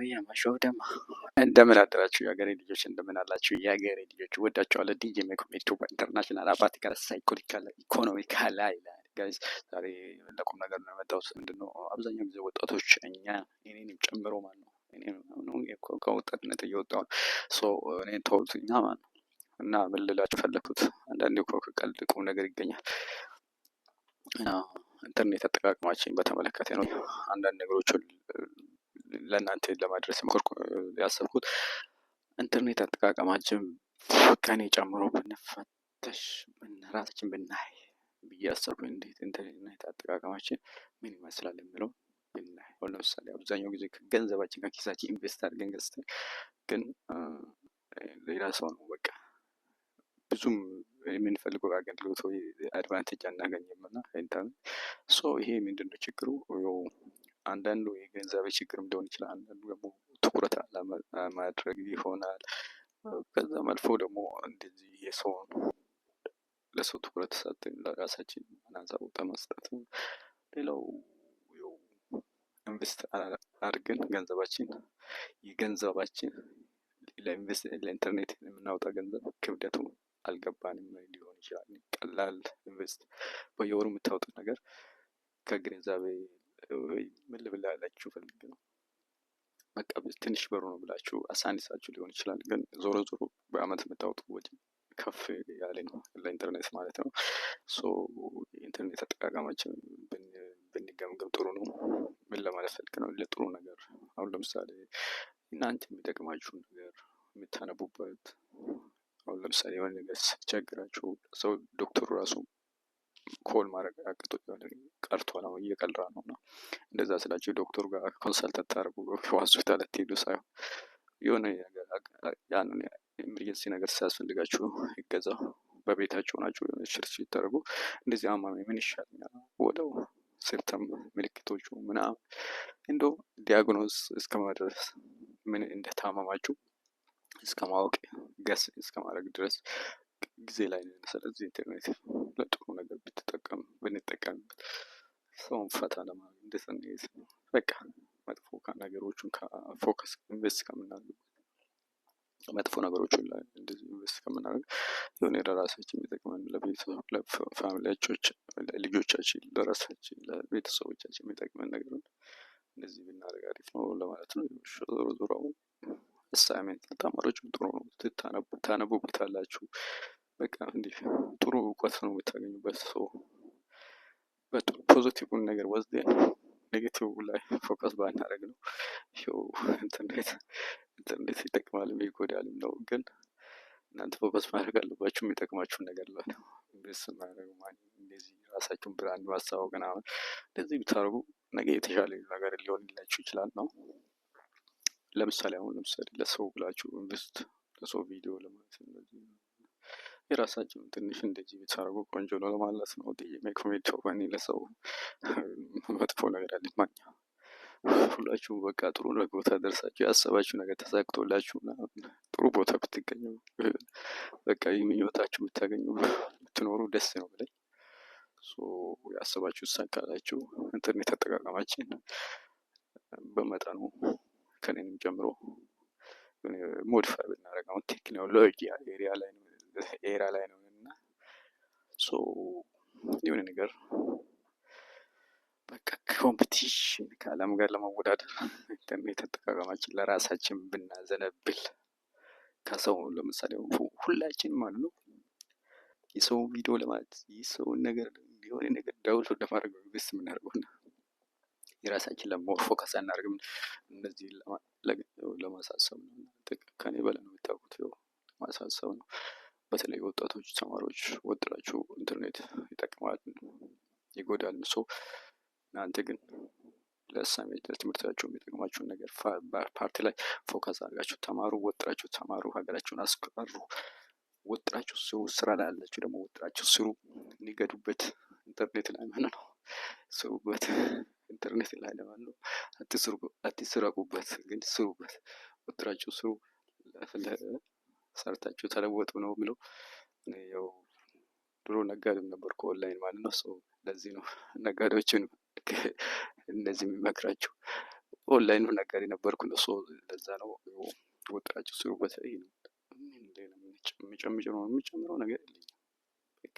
ያማሾደማ እንደምን አደራችሁ የሀገሬ ልጆች፣ እንደምን አላችሁ የሀገሬ ልጆች? ወዳችኋለሁ። ዲጄ ሜኮሜቶ ኢንተርናሽናል አባቲካል ሳይኮሊካል ኢኮኖሚካል ይላል። ጋይስ ዛሬ ለቁም ነገር ነው የመጣሁት። ምንድነው አብዛኛው ጊዜ ወጣቶች እኛ እኔንም ጨምሮ ማለት ነው ከወጣትነት እየወጣሁ እኔን ተውትኛ ማለት ነው። እና ምን ልላችሁ ፈለኩት፣ አንዳንዴ እኮ ከቀልድ ቁም ነገር ይገኛል። ኢንተርኔት አጠቃቀማችን በተመለከተ ነው አንዳንድ ነገሮችን ለእናንተ ለማድረስ ያሰብኩት። ኢንተርኔት አጠቃቀማችን ከኔ ጨምሮ ብንፈተሽ ራሳችን ብናይ ብዬ አሰብኩኝ። እንዴት ኢንተርኔት አጠቃቀማችን ምን ይመስላል የሚለው ብናይ። አሁን ለምሳሌ አብዛኛው ጊዜ ገንዘባችን ከኪሳችን ኢንቨስት አድርገን ገዝተን ግን ሌላ ሰው ነው በቃ ብዙም የምንፈልገው አገልግሎት ወይ አድቫንቴጅ አናገኝም። እና ኢንተርኔት ይሄ ምንድነው ችግሩ? አንዳንዱ የገንዘብ ችግርም ሊሆን ይችላል፣ አንዳንዱ ደግሞ ትኩረት አለማድረግ ይሆናል። ከዛም አልፎ ደግሞ እንደዚህ ለሰው ትኩረት ሰጥተን ለራሳችን አናሳ ቦታ መስጠት። ሌላው ኢንቨስት አድርገን ገንዘባችን ለኢንተርኔት የምናወጣ ገንዘብ ክብደቱ አልገባንም ሊሆን ይችላል። ቀላል ኢንቨስት በየወሩ የምታወጡት ነገር ከግንዛቤ ምን ልበላችሁ ፈልጌ ነው፣ በቃ ትንሽ ብር ነው ብላችሁ አሳንሳችሁ ሊሆን ይችላል። ግን ዞሮ በአመት የምታወጡት ወጪ ከፍ ያለ ነው ለኢንተርኔት ማለት ነው። የኢንተርኔት አጠቃቀማችን ብንገምገም ጥሩ ነው። ምን ለማለት ፈልጌ ነው? ለጥሩ ነገር አሁን ለምሳሌ እናንተ የሚጠቅማችሁን ነገር የምታነቡበት፣ አሁን ለምሳሌ የሆነ ነገር ሲቸግራችሁ ሰው ዶክተሩ ራሱ ኮል ማድረግ አቅቶት ቀርቷል፣ ነው እየቀራ ነው። እና እንደዛ ስላችሁ ዶክተሩ ጋር ኮንሰልት ታደርጉ ሆስፒታል ትሄዱ ሳይሆን የሆነ ነገር ያንን ኤመርጀንሲ ነገር ሲያስፈልጋችሁ ይገዛ በቤታችሁ ናችሁ ሽርሽ ይታረጉ። እንደዚህ አማሚ ምን ይሻለኛል ወደው ሲምፕተም ምልክቶቹ ምናምን እንደው ዲያግኖስ እስከማድረስ ምን እንደታመማችሁ እስከማወቅ ገስ እስከማድረግ ድረስ ጊዜ ላይ ነው። ስለዚህ ኢንተርኔት ለጥሩ ነገር ብንጠቀምበት ሰውን ፈታ ለማድረግ እንደሰነይዝ በቃ መጥፎ ነገሮችን ከፎከስ ኢንቨስት ከምናደርግ መጥፎ ነገሮችን ላይ እንደዚህ ኢንቨስት ከምናደርግ የሆነ ለራሳችን የሚጠቅመን ለቤተሰብ ለፋሚሊያችን ልጆቻችን ለራሳችን ለቤተሰቦቻችን የሚጠቅመን ነገር እንደዚህ ብናደርግ አሪፍ ነው ለማለት ነው። ዞሮ አሳይመንት ተማሪዎች ጥሩ ነው ታነቡበታላችሁ። በቃ እንዴ ጥሩ እውቀት ነው የምታገኙበት። በጥሩ ፖዚቲቭን ነገር ወስደን ኔጌቲቭ ላይ ፎከስ ባናደርግ ነው። ኢንተርኔት ይጠቅማል ይጎዳልም ነው፣ ግን እናንተ ፎከስ ማድረግ አለባችሁ የሚጠቅማችሁን ነገር ላይ ነው። ማድረግ እንደዚህ ራሳችሁን ብራንድ ማስተዋወቅ ምናምን እንደዚህ ብታደርጉ ነገ የተሻለ ነገር ሊሆንላችሁ ይችላል ነው። ለምሳሌ ለሰው ብላችሁ ኢንቨስት ለሰው ቪዲዮ ለማለት እንደዚህ የራሳችሁን ትንሽ እንደዚህ ብታደርጉ ቆንጆ ነው ለማለት ነው። ሜኮሜቶ ለሰው መጥፎ ነገር አለማኛ ሁላችሁ በቃ ጥሩ ቦታ ደርሳችሁ ያሰባችሁ ነገር ተሳክቶላችሁ ጥሩ ቦታ ብትገኙ በቃ ምኞታችሁ ብታገኙ ብትኖሩ ደስ ነው ብለኝ ያሰባችሁ ይሳካላችሁ። ኢንተርኔት አጠቃቀማችን በመጠኑ ከኔንም ጀምሮ ሞዲፋይ ብናደርግ አሁን ቴክኖሎጂ ኤራ ላይ ነው እና የሆነ ነገር በቃ ኮምፒቲሽን ከዓለም ጋር ለመወዳደር ኢንተርኔት አጠቃቀማችን ለራሳችን ብናዘነብል ከሰው ለምሳሌ ሁላችንም ማለት ነው የሰው ቪዲዮ ለማለት የሰውን ነገር የሆነ ነገር ዳውንሎድ ለማድረግ ኢንቨስት የምናደርገውና የራሳችን ለሞር ፎከስ አናደርግም። እነዚህ ለማሳሰብ ነው። ከኔ በላይ ነው የምታውቁት ማሳሰብ ነው። በተለይ ወጣቶች ተማሪዎች ወጥራችሁ ኢንተርኔት ይጠቅማል ይጎዳል። እናንተ ግን ለአሳይመንት ለትምህርታችሁ የሚጠቅማችሁን ነገር ፓርቲ ላይ ፎከስ አድርጋችሁ ተማሩ፣ ወጥራችሁ ተማሩ፣ ሀገራችሁን አስቀሩ። ወጥራችሁ ስሩ፣ ስራ ላይ ያላችሁ ደግሞ ወጥራችሁ ስሩ፣ ንገዱበት። ኢንተርኔት ላይ ማለት ነው ስሩበት። ኢንተርኔት ላይ ማለት ነው አትስረቁበት፣ ግን ስሩበት። ወጥራችሁ ስሩ፣ ሰርታችሁ ተለወጡ ነው ብለው ያው ድሮ ነጋዴም ነበርኩ ኦንላይን ማለት ነው። ለዚህ ነው ነጋዴዎችን እንደዚህ የሚመክራችሁ። ኦንላይኑ ነጋዴ ነበርኩ እነሱ ለዛ ነው ወጥራችሁ ስሩበት። ይሄ ነው የሚጨምረው ነገር የለኝም። በቃ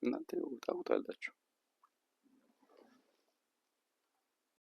እናንተ ታውቁታላችሁ።